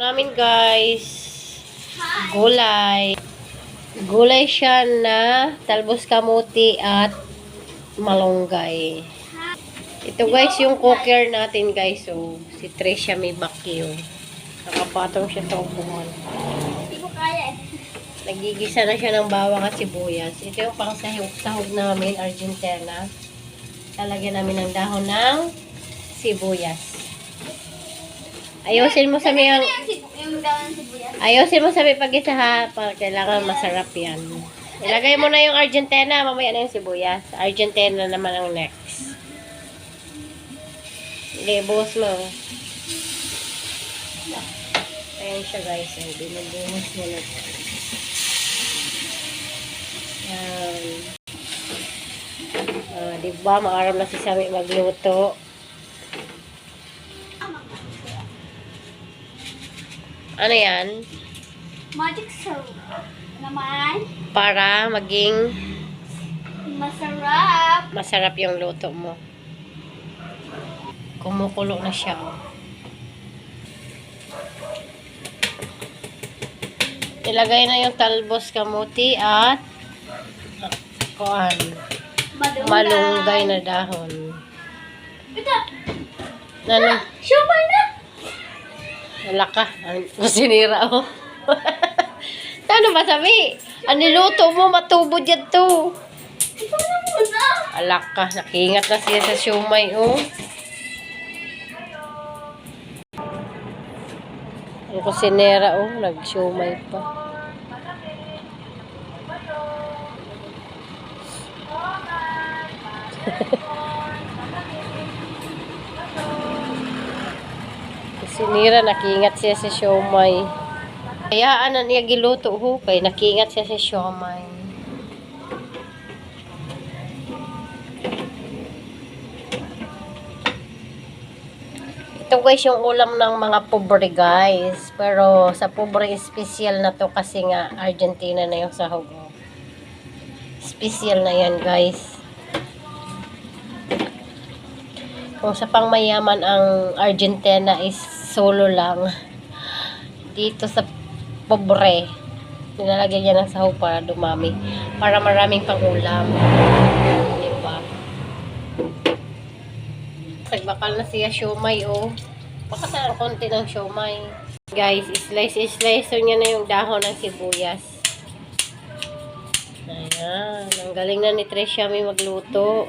Namin guys, gulay. Gulay siya na talbos kamuti at malunggay. Ito guys yung cooker natin guys. So, si Tricia may bakyo. Nakapatong siya sa upuan. Hindi ko kaya eh. Nagigisa na siya ng bawang at sibuyas. Ito yung pang sahog namin, Argentina. Talagyan namin ng dahon ng sibuyas. Ayusin mo sa may Yung daw ng sibuyas. ayusin mo sa may pag-isa ha. Para kailangan masarap yan. Ilagay mo na yung Argentina. Mamaya na yung sibuyas. Argentina naman ang next. Hindi, buhos mo. Ayan siya guys. Binubuhos mo na. Yan. Diba? Maaram na si Sami magluto. Ano yan? Magic syrup. Naman. Para maging Masarap. masarap yung luto mo. Kumukulo na siya. Ilagay na yung talbos kamuti at malunggay na dahon. Ito. Ano? Siomay na. Wala ka. Sinira ako. Ano ba sabi? Ang niluto mo, matubod yan to. Ito na muna. Alak ka. Nakiingat na siya sa siomay, oh. Ang kusinera, oh. Nag-siomay pa. Kusinera, nakiingat siya sa siomay. Hayaan na niya giluto, oh. Kaya nakiingat siya sa siomay. Ito guys yung ulam ng mga pobre guys. Pero sa pobre special na to kasi nga Argentina na yung sahog. Special na yan guys. Kung sa pangmayaman ang Argentina is solo lang. Dito sa pobre, nilalagyan niya ng sahog para dumami. Para maraming pangulam. Diba? Nagbakal na siya siomay, oh. Baka sa konti ng siomay. Guys, slice niya na yung dahon ng sibuyas. Ayan. Ang galing na ni Tricia may magluto.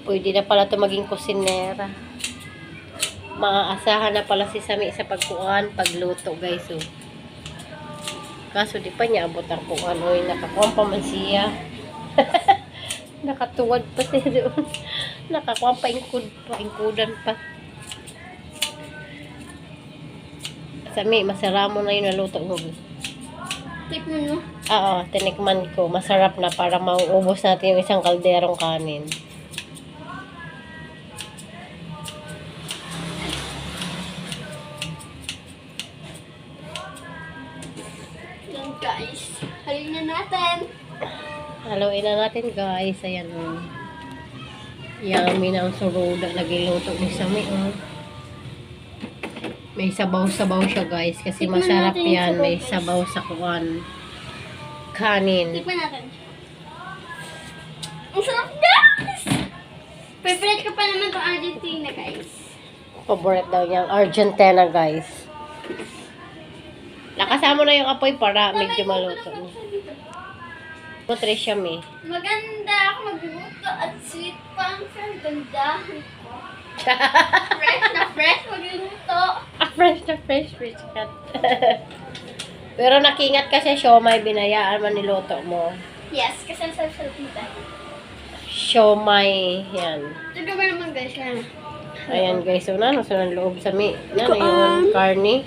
Pwede na pala ito maging kusinera. Maaasahan na pala si Sami sa pagluto, guys, oh. Kaso di pa niya abot ang kung ano. Nakakuha pa man siya. Nakatuwad pa siya doon. Nakakuha pa, ingkudan pa. Sami, masarap mo na yung naluto mo. Tikman mo. Oo, tinikman ko. Masarap na para mauubos natin yung isang kalderong kanin. Yan guys. Halin na natin. Haluin na natin guys. Ayan, oh. Yummy na ang suruda. Nagiluto ni Sami, oh. May sabaw-sabaw siya guys. Kasi Tikman masarap natin yung yan. sabaw, May guys. sabaw sa kanin. Tikman natin. Ang sarap guys! Favorite ko pa naman itong Argentina guys. Favorite daw niyang Argentina guys. Lakasan mo na yung apoy para medyo maluto. Tricia me. Maganda ako magluto at sweet pa ang gandahan ko. Fresh magluto. Fresh na fresh cut. Pero nakingat kasi siomay, binayaan man niluto mo. Yes, kasi sarap nito. Siomay, yan. Tignan mo naman guys. Yan. Ayan guys, so na, nasa ng loob sa mi. Ano yung karni?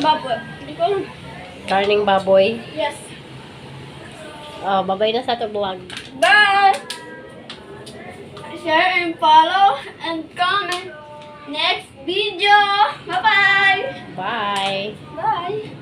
Baboy. Hindi ko alam. Karning baboy. Yes. Oh, babay na sa ito buwag. Bye! Share and follow and comment next video. Bye-bye! Bye! Bye!